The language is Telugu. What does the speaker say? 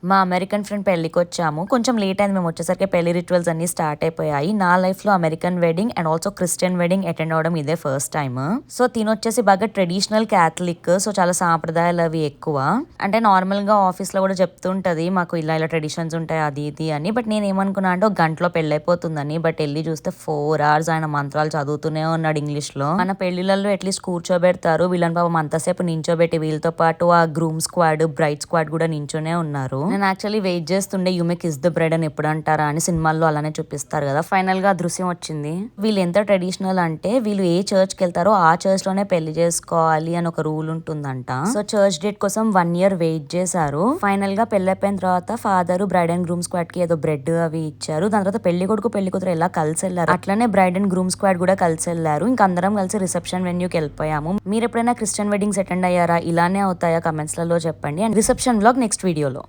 మా అమెరికన్ ఫ్రెండ్ పెళ్లికి వచ్చాము. కొంచెం లేట్ అయింది మేము వచ్చేసరికి. పెళ్లి రిచువల్స్ అన్ని స్టార్ట్ అయిపోయాయి. నా లైఫ్ లో American wedding and also Christian wedding attend అవడం ఇదే ఫస్ట్ టైమ్. సో తినొచ్చేసి బాగా ట్రెడిషనల్ క్యాథలిక్. సో చాలా సాంప్రదాయాలు అవి ఎక్కువ. అంటే నార్మల్ గా ఆఫీస్ లో కూడా చెప్తుంటది మాకు ఇలా ఇలా ట్రెడిషన్స్ ఉంటాయి అది ఇది అని. బట్ నేను ఏమనుకున్నా అంటే ఒక గంటలో పెళ్ళైపోతుందని. బట్ వెళ్ళి చూస్తే 4 hours ఆయన మంత్రాలు చదువుతూనే ఉన్నాడు ఇంగ్లీష్ లో. మన పెళ్లిలలో అట్లీస్ట్ కూర్చోబెడతారు, వీళ్ళని పాపం అంతసేపు నించోబెట్టి వీళ్ళతో పాటు ఆ గ్రూమ్ స్క్వాడ్ బ్రైట్ స్క్వాడ్ కూడా నించోనే ఉన్నారు. నేను యాక్చువల్లీ వెయిట్ చేస్తుండే యుమే కిస్ ద బ్రైడ్ అని ఎప్పుడు అంటారా అని. సినిమాల్లో అలానే చూపిస్తారు కదా. ఫైనల్ గా దృశ్యం వచ్చింది. వీళ్ళు ఎంత ట్రెడిషనల్ అంటే వీళ్ళు ఏ చర్చ్ కి వెళ్తారో ఆ చర్చ్ లోనే పెళ్లి చేసుకోవాలి అని ఒక రూల్ ఉంటుందంట. సో చర్చ్ డేట్ కోసం 1 year వెయిట్ చేశారు. ఫైనల్ గా పెళ్లి అయిపోయిన తర్వాత father bride and groom squad కి ఏదో బ్రెడ్ అవి ఇచ్చారు. దాని తర్వాత పెళ్లి కొడుకు పెళ్లి కూతురు ఎలా కలిసి వెళ్లారు అట్లనే బ్రైడ్ అండ్ గ్రూమ్ స్క్వాడ్ కూడా కలిసి వెళ్లారు. ఇంకా అందరం కలిసి రిసెప్షన్ వెన్యూకి వెళ్ళిపోయాము. మీరు ఎప్పుడైనా క్రిస్టియన్ వెడ్డింగ్స్ అటెండ్ అయ్యారా? ఇలానే అవుతాయా? కమెంట్స్ లలో చెప్పండి. అండ్ రిసెప్షన్ వ్లాగ్ నెక్స్ట్ వీడియోలో.